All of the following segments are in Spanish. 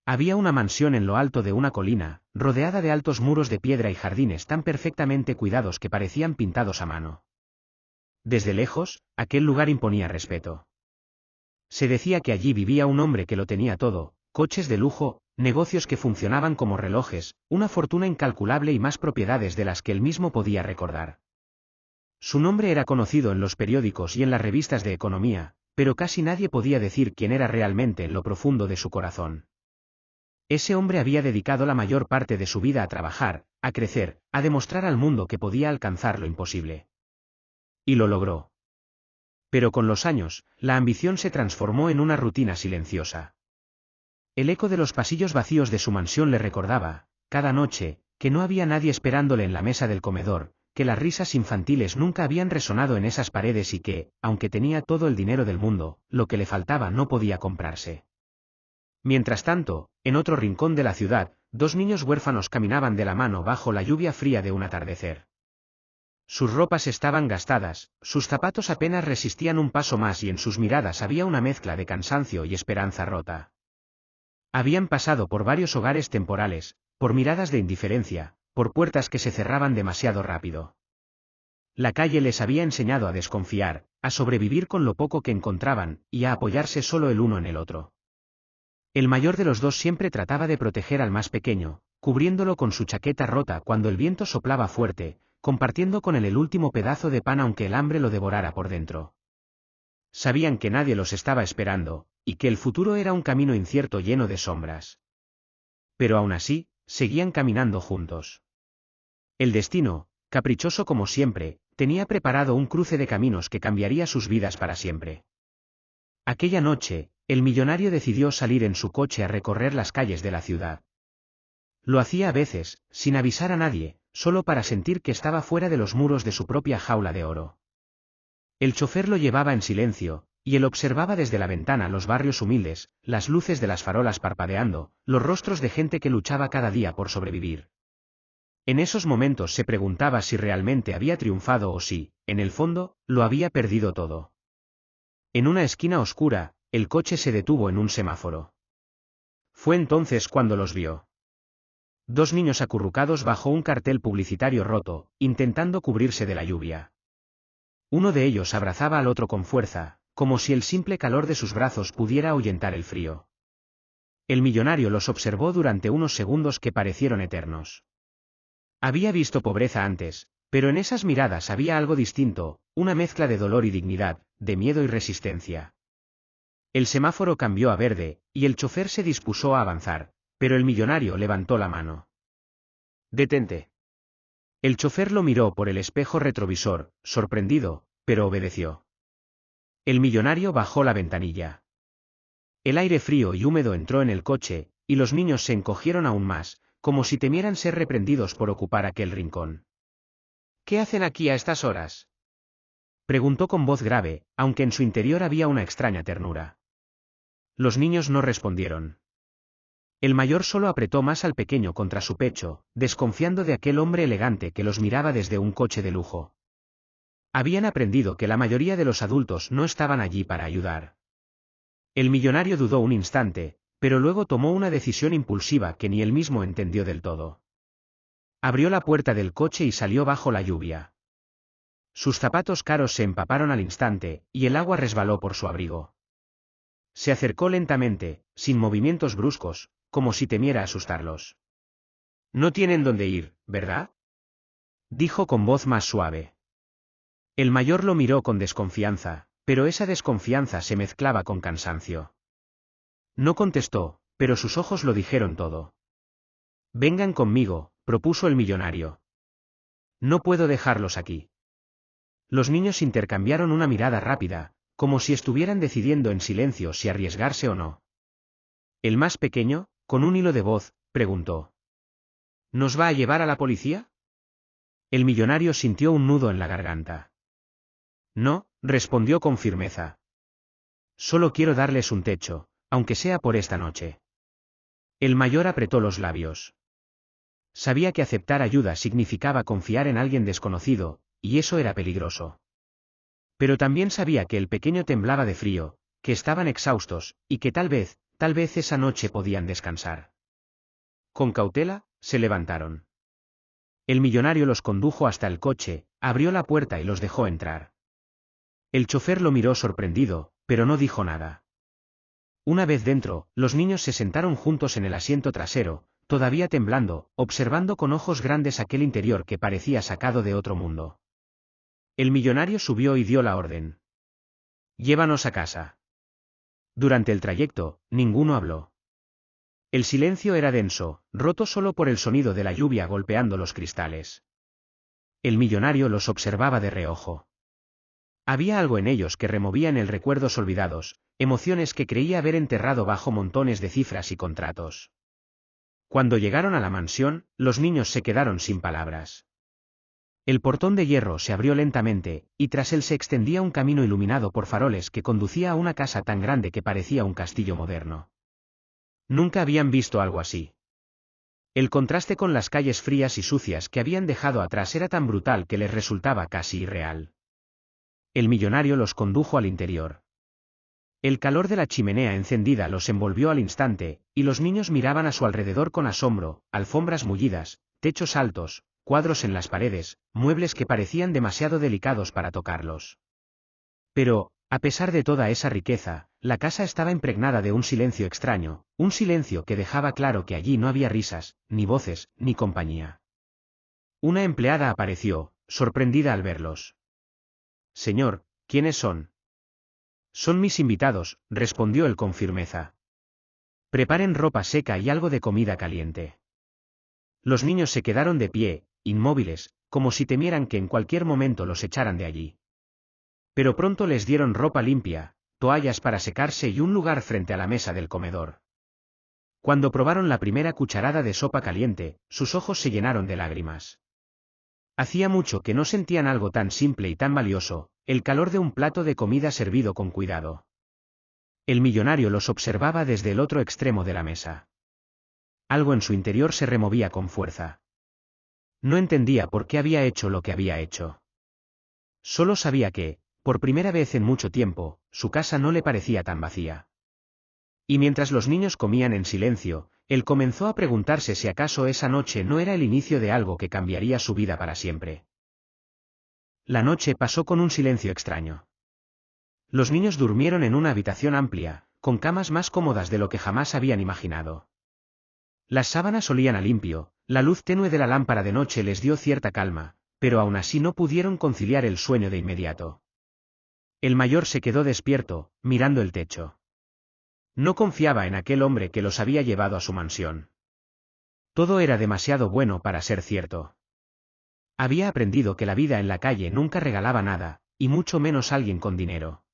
Había una mansión en lo alto de una colina, rodeada de altos muros de piedra y jardines tan perfectamente cuidados que parecían pintados a mano. Desde lejos, aquel lugar imponía respeto. Se decía que allí vivía un hombre que lo tenía todo: coches de lujo, negocios que funcionaban como relojes, una fortuna incalculable y más propiedades de las que él mismo podía recordar. Su nombre era conocido en los periódicos y en las revistas de economía, pero casi nadie podía decir quién era realmente en lo profundo de su corazón. Ese hombre había dedicado la mayor parte de su vida a trabajar, a crecer, a demostrar al mundo que podía alcanzar lo imposible. Y lo logró. Pero con los años, la ambición se transformó en una rutina silenciosa. El eco de los pasillos vacíos de su mansión le recordaba, cada noche, que no había nadie esperándole en la mesa del comedor, que las risas infantiles nunca habían resonado en esas paredes y que, aunque tenía todo el dinero del mundo, lo que le faltaba no podía comprarse. Mientras tanto, en otro rincón de la ciudad, dos niños huérfanos caminaban de la mano bajo la lluvia fría de un atardecer. Sus ropas estaban gastadas, sus zapatos apenas resistían un paso más y en sus miradas había una mezcla de cansancio y esperanza rota. Habían pasado por varios hogares temporales, por miradas de indiferencia, por puertas que se cerraban demasiado rápido. La calle les había enseñado a desconfiar, a sobrevivir con lo poco que encontraban, y a apoyarse solo el uno en el otro. El mayor de los dos siempre trataba de proteger al más pequeño, cubriéndolo con su chaqueta rota cuando el viento soplaba fuerte, compartiendo con él el último pedazo de pan aunque el hambre lo devorara por dentro. Sabían que nadie los estaba esperando, y que el futuro era un camino incierto lleno de sombras. Pero aún así, seguían caminando juntos. El destino, caprichoso como siempre, tenía preparado un cruce de caminos que cambiaría sus vidas para siempre. Aquella noche, el millonario decidió salir en su coche a recorrer las calles de la ciudad. Lo hacía a veces, sin avisar a nadie, solo para sentir que estaba fuera de los muros de su propia jaula de oro. El chofer lo llevaba en silencio, y él observaba desde la ventana los barrios humildes, las luces de las farolas parpadeando, los rostros de gente que luchaba cada día por sobrevivir. En esos momentos se preguntaba si realmente había triunfado o si, en el fondo, lo había perdido todo. En una esquina oscura, el coche se detuvo en un semáforo. Fue entonces cuando los vio. Dos niños acurrucados bajo un cartel publicitario roto, intentando cubrirse de la lluvia. Uno de ellos abrazaba al otro con fuerza, como si el simple calor de sus brazos pudiera ahuyentar el frío. El millonario los observó durante unos segundos que parecieron eternos. Había visto pobreza antes, pero en esas miradas había algo distinto, una mezcla de dolor y dignidad, de miedo y resistencia. El semáforo cambió a verde, y el chofer se dispuso a avanzar, pero el millonario levantó la mano. «Detente». El chofer lo miró por el espejo retrovisor, sorprendido, pero obedeció. El millonario bajó la ventanilla. El aire frío y húmedo entró en el coche, y los niños se encogieron aún más, como si temieran ser reprendidos por ocupar aquel rincón. «¿Qué hacen aquí a estas horas?», preguntó con voz grave, aunque en su interior había una extraña ternura. Los niños no respondieron. El mayor solo apretó más al pequeño contra su pecho, desconfiando de aquel hombre elegante que los miraba desde un coche de lujo. Habían aprendido que la mayoría de los adultos no estaban allí para ayudar. El millonario dudó un instante, pero luego tomó una decisión impulsiva que ni él mismo entendió del todo. Abrió la puerta del coche y salió bajo la lluvia. Sus zapatos caros se empaparon al instante, y el agua resbaló por su abrigo. Se acercó lentamente, sin movimientos bruscos, como si temiera asustarlos. «No tienen dónde ir, ¿verdad?», dijo con voz más suave. El mayor lo miró con desconfianza, pero esa desconfianza se mezclaba con cansancio. No contestó, pero sus ojos lo dijeron todo. «Vengan conmigo», propuso el millonario. «No puedo dejarlos aquí». Los niños intercambiaron una mirada rápida, como si estuvieran decidiendo en silencio si arriesgarse o no. El más pequeño, con un hilo de voz, preguntó: «¿Nos va a llevar a la policía?». El millonario sintió un nudo en la garganta. «No», respondió con firmeza. «Solo quiero darles un techo, aunque sea por esta noche». El mayor apretó los labios. Sabía que aceptar ayuda significaba confiar en alguien desconocido, y eso era peligroso. Pero también sabía que el pequeño temblaba de frío, que estaban exhaustos, y que tal vez, tal vez esa noche podían descansar. Con cautela, se levantaron. El millonario los condujo hasta el coche, abrió la puerta y los dejó entrar. El chofer lo miró sorprendido, pero no dijo nada. Una vez dentro, los niños se sentaron juntos en el asiento trasero, todavía temblando, observando con ojos grandes aquel interior que parecía sacado de otro mundo. El millonario subió y dio la orden. «Llévanos a casa». Durante el trayecto, ninguno habló. El silencio era denso, roto solo por el sonido de la lluvia golpeando los cristales. El millonario los observaba de reojo. Había algo en ellos que removían el recuerdos olvidados, emociones que creía haber enterrado bajo montones de cifras y contratos. Cuando llegaron a la mansión, los niños se quedaron sin palabras. El portón de hierro se abrió lentamente, y tras él se extendía un camino iluminado por faroles que conducía a una casa tan grande que parecía un castillo moderno. Nunca habían visto algo así. El contraste con las calles frías y sucias que habían dejado atrás era tan brutal que les resultaba casi irreal. El millonario los condujo al interior. El calor de la chimenea encendida los envolvió al instante, y los niños miraban a su alrededor con asombro, alfombras mullidas, techos altos, cuadros en las paredes, muebles que parecían demasiado delicados para tocarlos. Pero, a pesar de toda esa riqueza, la casa estaba impregnada de un silencio extraño, un silencio que dejaba claro que allí no había risas, ni voces, ni compañía. Una empleada apareció, sorprendida al verlos. «Señor, ¿quiénes son?» «Son mis invitados», respondió él con firmeza. «Preparen ropa seca y algo de comida caliente». Los niños se quedaron de pie, inmóviles, como si temieran que en cualquier momento los echaran de allí. Pero pronto les dieron ropa limpia, toallas para secarse y un lugar frente a la mesa del comedor. Cuando probaron la primera cucharada de sopa caliente, sus ojos se llenaron de lágrimas. Hacía mucho que no sentían algo tan simple y tan valioso, el calor de un plato de comida servido con cuidado. El millonario los observaba desde el otro extremo de la mesa. Algo en su interior se removía con fuerza. No entendía por qué había hecho lo que había hecho. Solo sabía que, por primera vez en mucho tiempo, su casa no le parecía tan vacía. Y mientras los niños comían en silencio, él comenzó a preguntarse si acaso esa noche no era el inicio de algo que cambiaría su vida para siempre. La noche pasó con un silencio extraño. Los niños durmieron en una habitación amplia, con camas más cómodas de lo que jamás habían imaginado. Las sábanas olían a limpio, la luz tenue de la lámpara de noche les dio cierta calma, pero aún así no pudieron conciliar el sueño de inmediato. El mayor se quedó despierto, mirando el techo. No confiaba en aquel hombre que los había llevado a su mansión. Todo era demasiado bueno para ser cierto. Había aprendido que la vida en la calle nunca regalaba nada, y mucho menos alguien con dinero.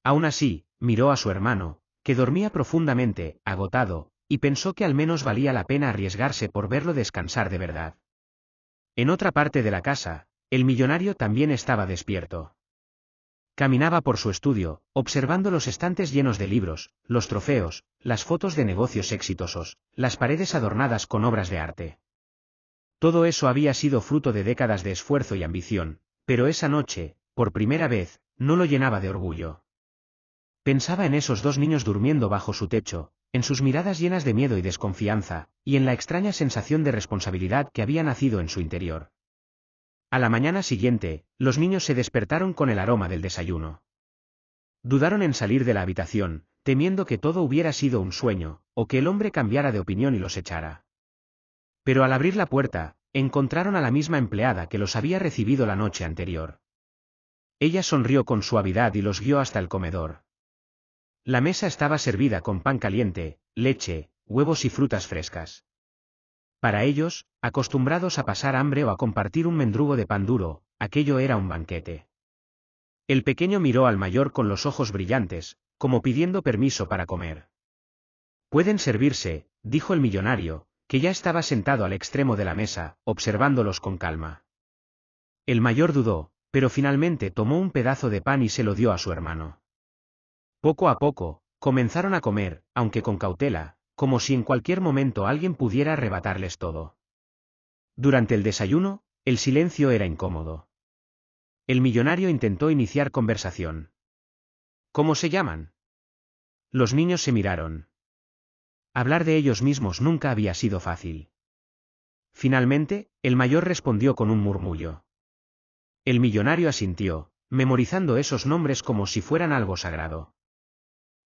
Aún así, miró a su hermano, que dormía profundamente, agotado, y pensó que al menos valía la pena arriesgarse por verlo descansar de verdad. En otra parte de la casa, el millonario también estaba despierto. Caminaba por su estudio, observando los estantes llenos de libros, los trofeos, las fotos de negocios exitosos, las paredes adornadas con obras de arte. Todo eso había sido fruto de décadas de esfuerzo y ambición, pero esa noche, por primera vez, no lo llenaba de orgullo. Pensaba en esos dos niños durmiendo bajo su techo, en sus miradas llenas de miedo y desconfianza, y en la extraña sensación de responsabilidad que había nacido en su interior. A la mañana siguiente, los niños se despertaron con el aroma del desayuno. Dudaron en salir de la habitación, temiendo que todo hubiera sido un sueño, o que el hombre cambiara de opinión y los echara. Pero al abrir la puerta, encontraron a la misma empleada que los había recibido la noche anterior. Ella sonrió con suavidad y los guió hasta el comedor. La mesa estaba servida con pan caliente, leche, huevos y frutas frescas. Para ellos, acostumbrados a pasar hambre o a compartir un mendrugo de pan duro, aquello era un banquete. El pequeño miró al mayor con los ojos brillantes, como pidiendo permiso para comer. «Pueden servirse», dijo el millonario, que ya estaba sentado al extremo de la mesa, observándolos con calma. El mayor dudó, pero finalmente tomó un pedazo de pan y se lo dio a su hermano. Poco a poco, comenzaron a comer, aunque con cautela, como si en cualquier momento alguien pudiera arrebatarles todo. Durante el desayuno, el silencio era incómodo. El millonario intentó iniciar conversación. «¿Cómo se llaman?» Los niños se miraron. Hablar de ellos mismos nunca había sido fácil. Finalmente, el mayor respondió con un murmullo. El millonario asintió, memorizando esos nombres como si fueran algo sagrado.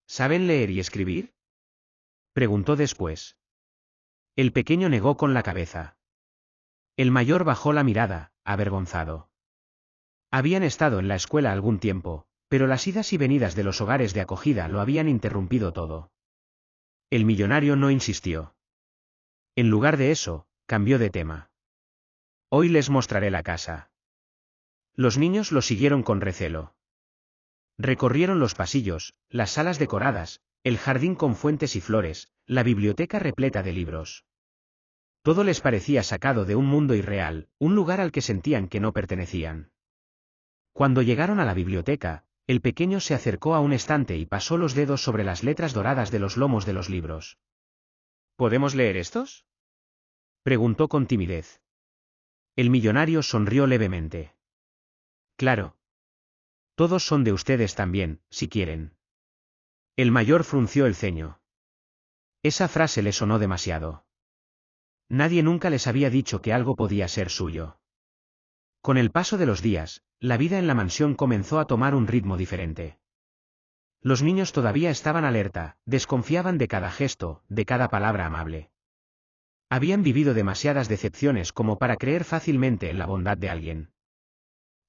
¿Saben leer y escribir? Preguntó después. El pequeño negó con la cabeza. El mayor bajó la mirada, avergonzado. Habían estado en la escuela algún tiempo, pero las idas y venidas de los hogares de acogida lo habían interrumpido todo. El millonario no insistió. En lugar de eso, cambió de tema. Hoy les mostraré la casa. Los niños lo siguieron con recelo. Recorrieron los pasillos, las salas decoradas, el jardín con fuentes y flores, la biblioteca repleta de libros. Todo les parecía sacado de un mundo irreal, un lugar al que sentían que no pertenecían. Cuando llegaron a la biblioteca, el pequeño se acercó a un estante y pasó los dedos sobre las letras doradas de los lomos de los libros. ¿Podemos leer estos?, preguntó con timidez. El millonario sonrió levemente. Claro. Todos son de ustedes también, si quieren. El mayor frunció el ceño. Esa frase le sonó demasiado. Nadie nunca les había dicho que algo podía ser suyo. Con el paso de los días, la vida en la mansión comenzó a tomar un ritmo diferente. Los niños todavía estaban alerta, desconfiaban de cada gesto, de cada palabra amable. Habían vivido demasiadas decepciones como para creer fácilmente en la bondad de alguien.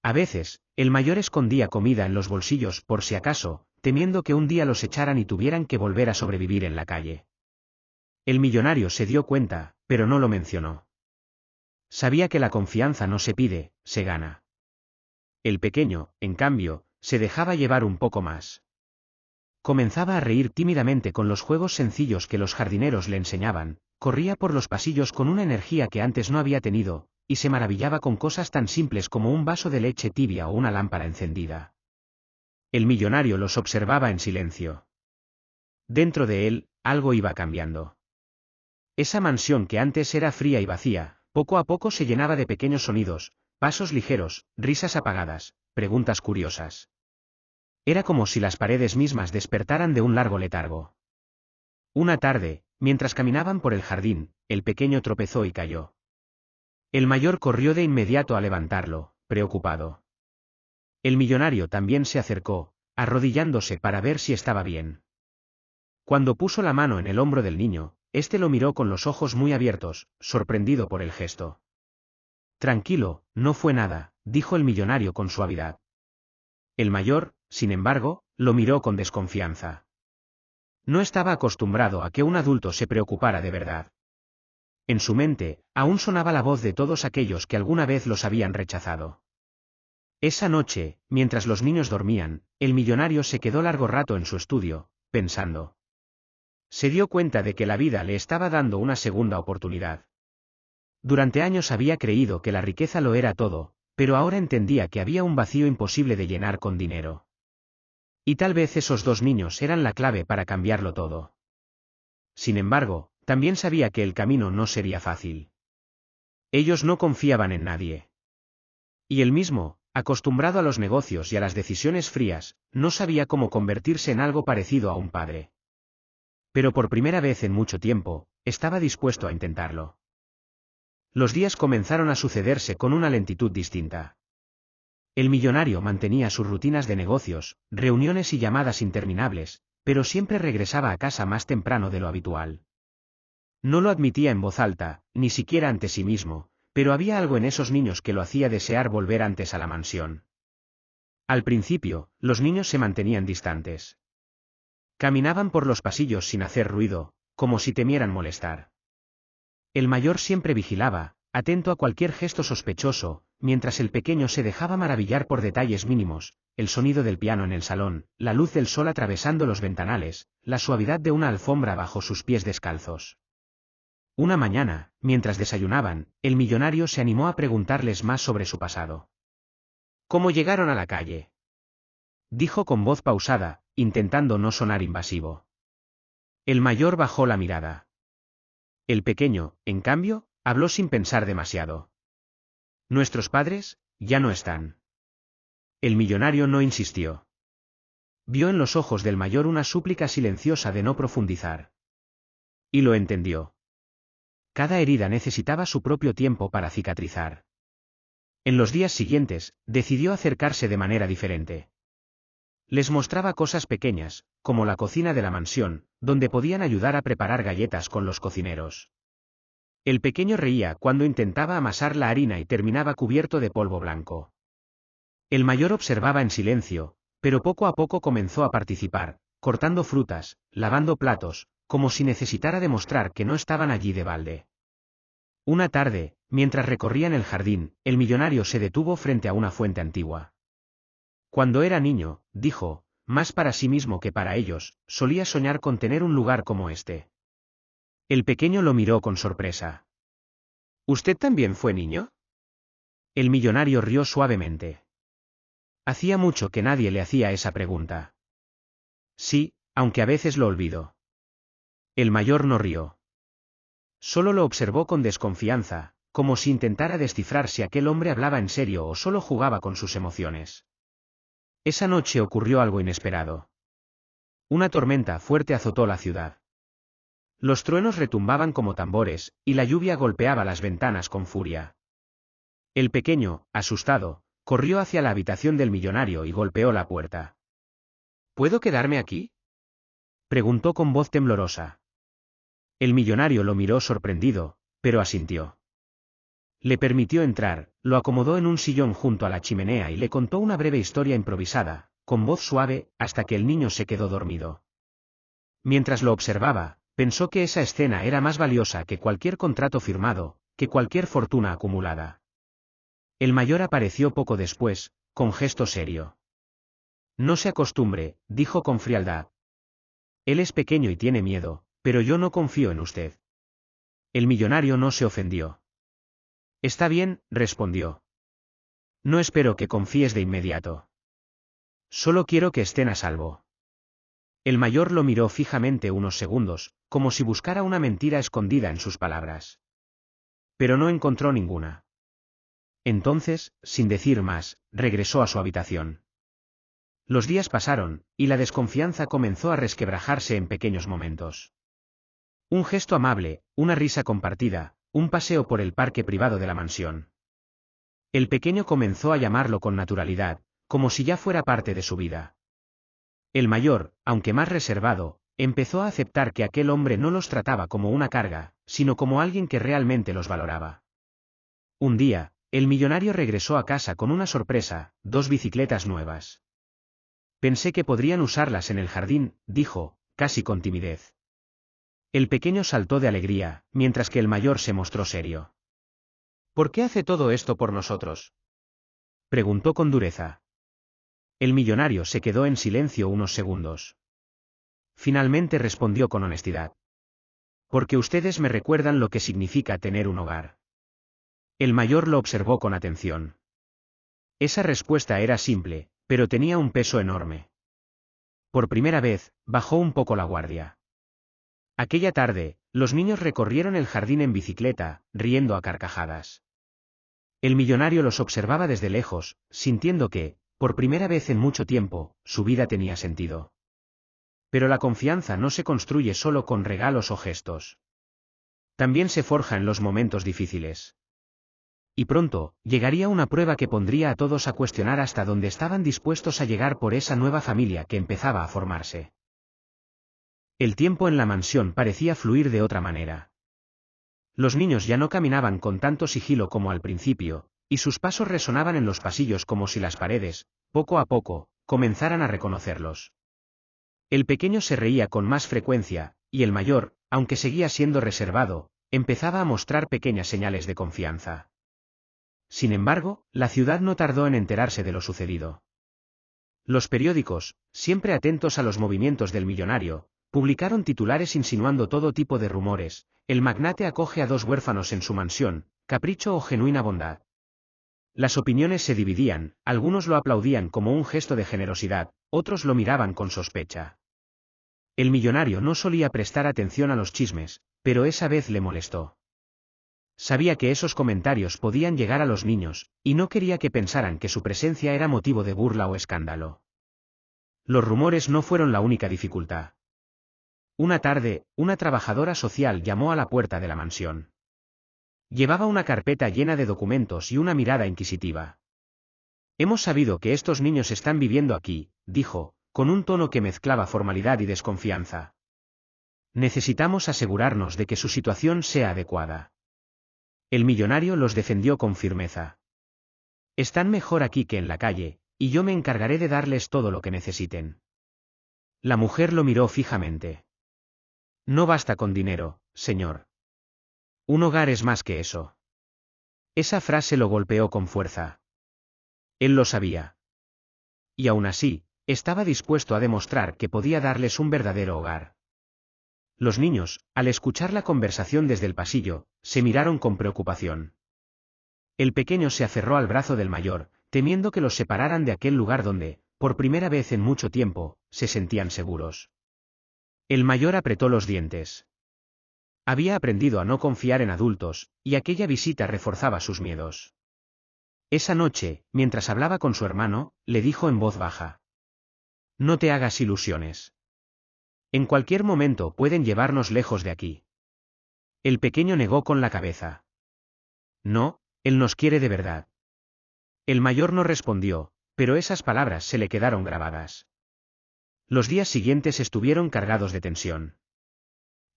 A veces, el mayor escondía comida en los bolsillos por si acaso, temiendo que un día los echaran y tuvieran que volver a sobrevivir en la calle. El millonario se dio cuenta, pero no lo mencionó. Sabía que la confianza no se pide, se gana. El pequeño, en cambio, se dejaba llevar un poco más. Comenzaba a reír tímidamente con los juegos sencillos que los jardineros le enseñaban, corría por los pasillos con una energía que antes no había tenido, y se maravillaba con cosas tan simples como un vaso de leche tibia o una lámpara encendida. El millonario los observaba en silencio. Dentro de él, algo iba cambiando. Esa mansión que antes era fría y vacía, poco a poco se llenaba de pequeños sonidos, pasos ligeros, risas apagadas, preguntas curiosas. Era como si las paredes mismas despertaran de un largo letargo. Una tarde, mientras caminaban por el jardín, el pequeño tropezó y cayó. El mayor corrió de inmediato a levantarlo, preocupado. El millonario también se acercó, arrodillándose para ver si estaba bien. Cuando puso la mano en el hombro del niño, éste lo miró con los ojos muy abiertos, sorprendido por el gesto. Tranquilo, no fue nada, dijo el millonario con suavidad. El mayor, sin embargo, lo miró con desconfianza. No estaba acostumbrado a que un adulto se preocupara de verdad. En su mente, aún sonaba la voz de todos aquellos que alguna vez los habían rechazado. Esa noche, mientras los niños dormían, el millonario se quedó largo rato en su estudio, pensando. Se dio cuenta de que la vida le estaba dando una segunda oportunidad. Durante años había creído que la riqueza lo era todo, pero ahora entendía que había un vacío imposible de llenar con dinero. Y tal vez esos dos niños eran la clave para cambiarlo todo. Sin embargo, también sabía que el camino no sería fácil. Ellos no confiaban en nadie. Y él mismo, acostumbrado a los negocios y a las decisiones frías, no sabía cómo convertirse en algo parecido a un padre. Pero por primera vez en mucho tiempo, estaba dispuesto a intentarlo. Los días comenzaron a sucederse con una lentitud distinta. El millonario mantenía sus rutinas de negocios, reuniones y llamadas interminables, pero siempre regresaba a casa más temprano de lo habitual. No lo admitía en voz alta, ni siquiera ante sí mismo, pero había algo en esos niños que lo hacía desear volver antes a la mansión. Al principio, los niños se mantenían distantes. Caminaban por los pasillos sin hacer ruido, como si temieran molestar. El mayor siempre vigilaba, atento a cualquier gesto sospechoso, mientras el pequeño se dejaba maravillar por detalles mínimos, el sonido del piano en el salón, la luz del sol atravesando los ventanales, la suavidad de una alfombra bajo sus pies descalzos. Una mañana, mientras desayunaban, el millonario se animó a preguntarles más sobre su pasado. ¿Cómo llegaron a la calle?, dijo con voz pausada, intentando no sonar invasivo. El mayor bajó la mirada. El pequeño, en cambio, habló sin pensar demasiado. Nuestros padres, ya no están. El millonario no insistió. Vio en los ojos del mayor una súplica silenciosa de no profundizar. Y lo entendió. Cada herida necesitaba su propio tiempo para cicatrizar. En los días siguientes, decidió acercarse de manera diferente. Les mostraba cosas pequeñas, como la cocina de la mansión, donde podían ayudar a preparar galletas con los cocineros. El pequeño reía cuando intentaba amasar la harina y terminaba cubierto de polvo blanco. El mayor observaba en silencio, pero poco a poco comenzó a participar, cortando frutas, lavando platos, como si necesitara demostrar que no estaban allí de balde. Una tarde, mientras recorrían el jardín, el millonario se detuvo frente a una fuente antigua. Cuando era niño, dijo, más para sí mismo que para ellos, solía soñar con tener un lugar como este. El pequeño lo miró con sorpresa. ¿Usted también fue niño? El millonario rió suavemente. Hacía mucho que nadie le hacía esa pregunta. Sí, aunque a veces lo olvido. El mayor no rió. Solo lo observó con desconfianza, como si intentara descifrar si aquel hombre hablaba en serio o solo jugaba con sus emociones. Esa noche ocurrió algo inesperado. Una tormenta fuerte azotó la ciudad. Los truenos retumbaban como tambores, y la lluvia golpeaba las ventanas con furia. El pequeño, asustado, corrió hacia la habitación del millonario y golpeó la puerta. ¿Puedo quedarme aquí?, preguntó con voz temblorosa. El millonario lo miró sorprendido, pero asintió. Le permitió entrar, lo acomodó en un sillón junto a la chimenea y le contó una breve historia improvisada, con voz suave, hasta que el niño se quedó dormido. Mientras lo observaba, pensó que esa escena era más valiosa que cualquier contrato firmado, que cualquier fortuna acumulada. El mayor apareció poco después, con gesto serio. No se acostumbre, dijo con frialdad. Él es pequeño y tiene miedo, pero yo no confío en usted. El millonario no se ofendió. Está bien, respondió. No espero que confíes de inmediato. Solo quiero que estén a salvo. El mayor lo miró fijamente unos segundos, como si buscara una mentira escondida en sus palabras. Pero no encontró ninguna. Entonces, sin decir más, regresó a su habitación. Los días pasaron, y la desconfianza comenzó a resquebrajarse en pequeños momentos. Un gesto amable, una risa compartida, un paseo por el parque privado de la mansión. El pequeño comenzó a llamarlo con naturalidad, como si ya fuera parte de su vida. El mayor, aunque más reservado, empezó a aceptar que aquel hombre no los trataba como una carga, sino como alguien que realmente los valoraba. Un día, el millonario regresó a casa con una sorpresa, 2 bicicletas nuevas. Pensé que podrían usarlas en el jardín, dijo, casi con timidez. El pequeño saltó de alegría, mientras que el mayor se mostró serio. ¿Por qué hace todo esto por nosotros?, preguntó con dureza. El millonario se quedó en silencio unos segundos. Finalmente respondió con honestidad. Porque ustedes me recuerdan lo que significa tener un hogar. El mayor lo observó con atención. Esa respuesta era simple, pero tenía un peso enorme. Por primera vez, bajó un poco la guardia. Aquella tarde, los niños recorrieron el jardín en bicicleta, riendo a carcajadas. El millonario los observaba desde lejos, sintiendo que, por primera vez en mucho tiempo, su vida tenía sentido. Pero la confianza no se construye solo con regalos o gestos. También se forja en los momentos difíciles. Y pronto, llegaría una prueba que pondría a todos a cuestionar hasta dónde estaban dispuestos a llegar por esa nueva familia que empezaba a formarse. El tiempo en la mansión parecía fluir de otra manera. Los niños ya no caminaban con tanto sigilo como al principio, y sus pasos resonaban en los pasillos como si las paredes, poco a poco, comenzaran a reconocerlos. El pequeño se reía con más frecuencia, y el mayor, aunque seguía siendo reservado, empezaba a mostrar pequeñas señales de confianza. Sin embargo, la ciudad no tardó en enterarse de lo sucedido. Los periódicos, siempre atentos a los movimientos del millonario, publicaron titulares insinuando todo tipo de rumores: el magnate acoge a 2 huérfanos en su mansión, capricho o genuina bondad. Las opiniones se dividían, algunos lo aplaudían como un gesto de generosidad, otros lo miraban con sospecha. El millonario no solía prestar atención a los chismes, pero esa vez le molestó. Sabía que esos comentarios podían llegar a los niños, y no quería que pensaran que su presencia era motivo de burla o escándalo. Los rumores no fueron la única dificultad. Una tarde, una trabajadora social llamó a la puerta de la mansión. Llevaba una carpeta llena de documentos y una mirada inquisitiva. Hemos sabido que estos niños están viviendo aquí, dijo, con un tono que mezclaba formalidad y desconfianza. Necesitamos asegurarnos de que su situación sea adecuada. El millonario los defendió con firmeza. Están mejor aquí que en la calle, y yo me encargaré de darles todo lo que necesiten. La mujer lo miró fijamente. No basta con dinero, señor. Un hogar es más que eso. Esa frase lo golpeó con fuerza. Él lo sabía. Y aún así, estaba dispuesto a demostrar que podía darles un verdadero hogar. Los niños, al escuchar la conversación desde el pasillo, se miraron con preocupación. El pequeño se aferró al brazo del mayor, temiendo que los separaran de aquel lugar donde, por primera vez en mucho tiempo, se sentían seguros. El mayor apretó los dientes. Había aprendido a no confiar en adultos, y aquella visita reforzaba sus miedos. Esa noche, mientras hablaba con su hermano, le dijo en voz baja: No te hagas ilusiones. En cualquier momento pueden llevarnos lejos de aquí. El pequeño negó con la cabeza. No, él nos quiere de verdad. El mayor no respondió, pero esas palabras se le quedaron grabadas. Los días siguientes estuvieron cargados de tensión.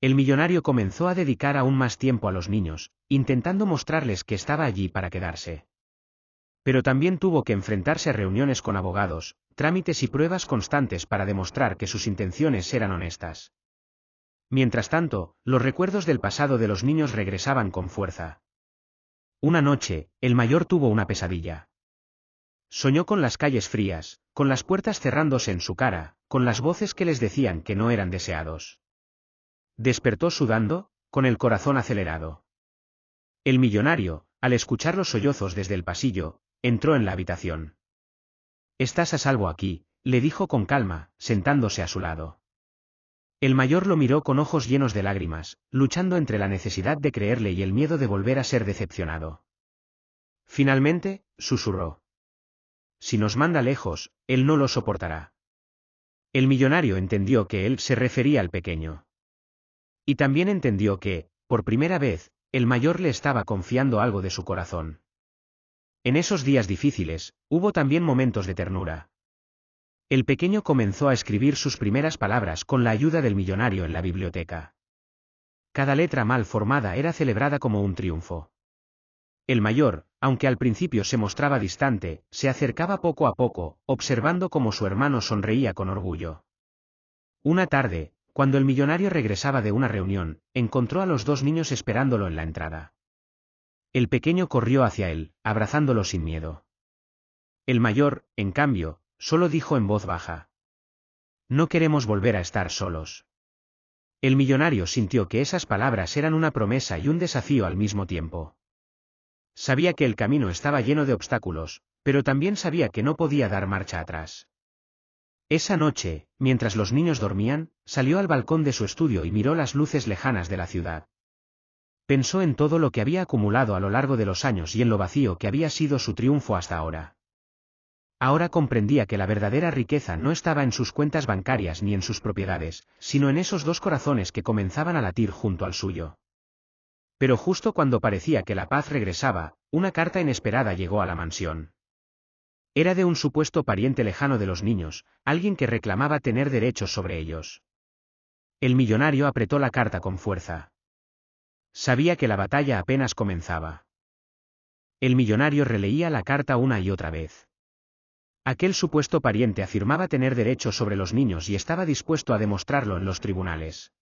El millonario comenzó a dedicar aún más tiempo a los niños, intentando mostrarles que estaba allí para quedarse. Pero también tuvo que enfrentarse a reuniones con abogados, trámites y pruebas constantes para demostrar que sus intenciones eran honestas. Mientras tanto, los recuerdos del pasado de los niños regresaban con fuerza. Una noche, el mayor tuvo una pesadilla. Soñó con las calles frías, con las puertas cerrándose en su cara, con las voces que les decían que no eran deseados. Despertó sudando, con el corazón acelerado. El millonario, al escuchar los sollozos desde el pasillo, entró en la habitación. Estás a salvo aquí, le dijo con calma, sentándose a su lado. El mayor lo miró con ojos llenos de lágrimas, luchando entre la necesidad de creerle y el miedo de volver a ser decepcionado. Finalmente, susurró: Si nos manda lejos, él no lo soportará. El millonario entendió que él se refería al pequeño. Y también entendió que, por primera vez, el mayor le estaba confiando algo de su corazón. En esos días difíciles, hubo también momentos de ternura. El pequeño comenzó a escribir sus primeras palabras con la ayuda del millonario en la biblioteca. Cada letra mal formada era celebrada como un triunfo. El mayor, aunque al principio se mostraba distante, se acercaba poco a poco, observando cómo su hermano sonreía con orgullo. Una tarde, cuando el millonario regresaba de una reunión, encontró a los dos niños esperándolo en la entrada. El pequeño corrió hacia él, abrazándolo sin miedo. El mayor, en cambio, solo dijo en voz baja: No queremos volver a estar solos. El millonario sintió que esas palabras eran una promesa y un desafío al mismo tiempo. Sabía que el camino estaba lleno de obstáculos, pero también sabía que no podía dar marcha atrás. Esa noche, mientras los niños dormían, salió al balcón de su estudio y miró las luces lejanas de la ciudad. Pensó en todo lo que había acumulado a lo largo de los años y en lo vacío que había sido su triunfo hasta ahora. Ahora comprendía que la verdadera riqueza no estaba en sus cuentas bancarias ni en sus propiedades, sino en esos dos corazones que comenzaban a latir junto al suyo. Pero justo cuando parecía que la paz regresaba, una carta inesperada llegó a la mansión. Era de un supuesto pariente lejano de los niños, alguien que reclamaba tener derechos sobre ellos. El millonario apretó la carta con fuerza. Sabía que la batalla apenas comenzaba. El millonario releía la carta una y otra vez. Aquel supuesto pariente afirmaba tener derechos sobre los niños y estaba dispuesto a demostrarlo en los tribunales.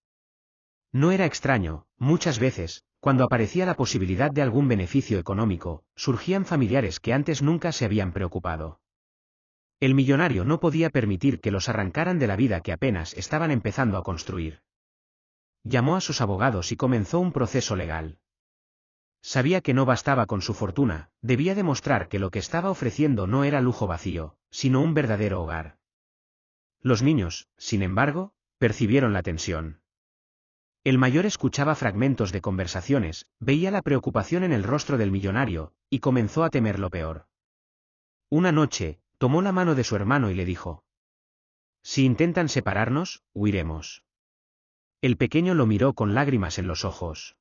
No era extraño, muchas veces, cuando aparecía la posibilidad de algún beneficio económico, surgían familiares que antes nunca se habían preocupado. El millonario no podía permitir que los arrancaran de la vida que apenas estaban empezando a construir. Llamó a sus abogados y comenzó un proceso legal. Sabía que no bastaba con su fortuna, debía demostrar que lo que estaba ofreciendo no era lujo vacío, sino un verdadero hogar. Los niños, sin embargo, percibieron la tensión. El mayor escuchaba fragmentos de conversaciones, veía la preocupación en el rostro del millonario, y comenzó a temer lo peor. Una noche, tomó la mano de su hermano y le dijo: Si intentan separarnos, huiremos. El pequeño lo miró con lágrimas en los ojos.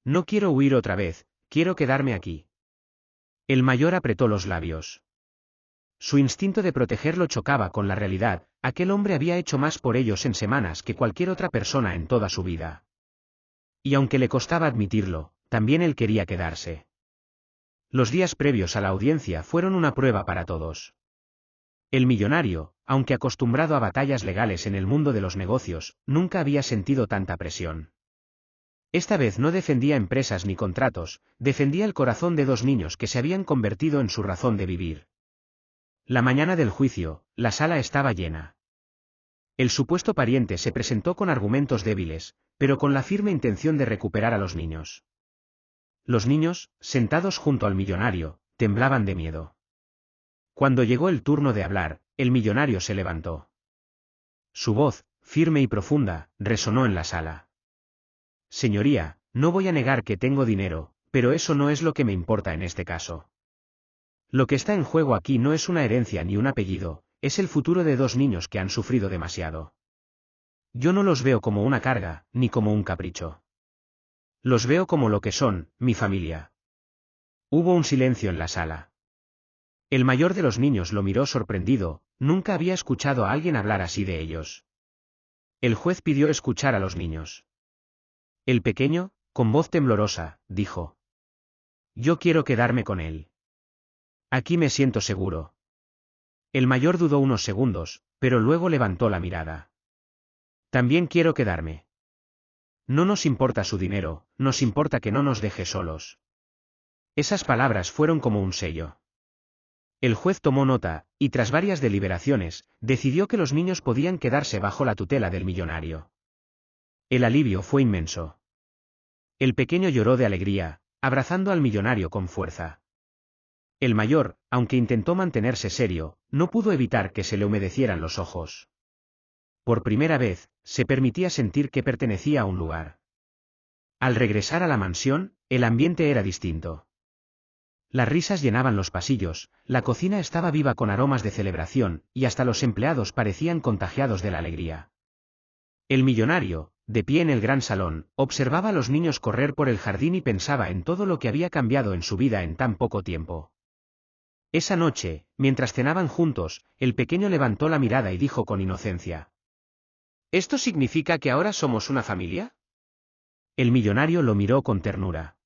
No quiero huir otra vez, quiero quedarme aquí. El mayor apretó los labios. Su instinto de protegerlo chocaba con la realidad, aquel hombre había hecho más por ellos en semanas que cualquier otra persona en toda su vida. Y aunque le costaba admitirlo, también él quería quedarse. Los días previos a la audiencia fueron una prueba para todos. El millonario, aunque acostumbrado a batallas legales en el mundo de los negocios, nunca había sentido tanta presión. Esta vez no defendía empresas ni contratos, defendía el corazón de dos niños que se habían convertido en su razón de vivir. La mañana del juicio, la sala estaba llena. El supuesto pariente se presentó con argumentos débiles, pero con la firme intención de recuperar a los niños. Los niños, sentados junto al millonario, temblaban de miedo. Cuando llegó el turno de hablar, el millonario se levantó. Su voz, firme y profunda, resonó en la sala. Señoría, no voy a negar que tengo dinero, pero eso no es lo que me importa en este caso. Lo que está en juego aquí no es una herencia ni un apellido, es el futuro de dos niños que han sufrido demasiado. Yo no los veo como una carga, ni como un capricho. Los veo como lo que son, mi familia. Hubo un silencio en la sala. El mayor de los niños lo miró sorprendido, nunca había escuchado a alguien hablar así de ellos. El juez pidió escuchar a los niños. El pequeño, con voz temblorosa, dijo: Yo quiero quedarme con él. Aquí me siento seguro. El mayor dudó unos segundos, pero luego levantó la mirada. También quiero quedarme. No nos importa su dinero, nos importa que no nos deje solos. Esas palabras fueron como un sello. El juez tomó nota, y tras varias deliberaciones, decidió que los niños podían quedarse bajo la tutela del millonario. El alivio fue inmenso. El pequeño lloró de alegría, abrazando al millonario con fuerza. El mayor, aunque intentó mantenerse serio, no pudo evitar que se le humedecieran los ojos. Por primera vez, se permitía sentir que pertenecía a un lugar. Al regresar a la mansión, el ambiente era distinto. Las risas llenaban los pasillos, la cocina estaba viva con aromas de celebración, y hasta los empleados parecían contagiados de la alegría. El millonario, de pie en el gran salón, observaba a los niños correr por el jardín y pensaba en todo lo que había cambiado en su vida en tan poco tiempo. Esa noche, mientras cenaban juntos, el pequeño levantó la mirada y dijo con inocencia: ¿Esto significa que ahora somos una familia? El millonario lo miró con ternura.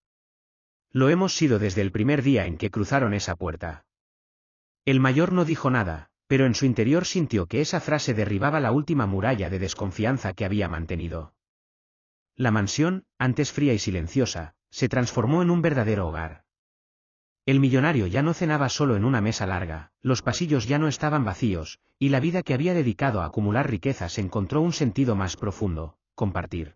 Lo hemos sido desde el primer día en que cruzaron esa puerta. El mayor no dijo nada, pero en su interior sintió que esa frase derribaba la última muralla de desconfianza que había mantenido. La mansión, antes fría y silenciosa, se transformó en un verdadero hogar. El millonario ya no cenaba solo en una mesa larga, los pasillos ya no estaban vacíos, y la vida que había dedicado a acumular riquezas encontró un sentido más profundo: compartir.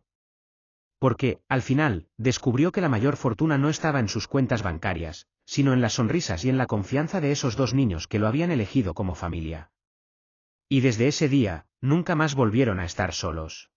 Porque, al final, descubrió que la mayor fortuna no estaba en sus cuentas bancarias, sino en las sonrisas y en la confianza de esos dos niños que lo habían elegido como familia. Y desde ese día, nunca más volvieron a estar solos.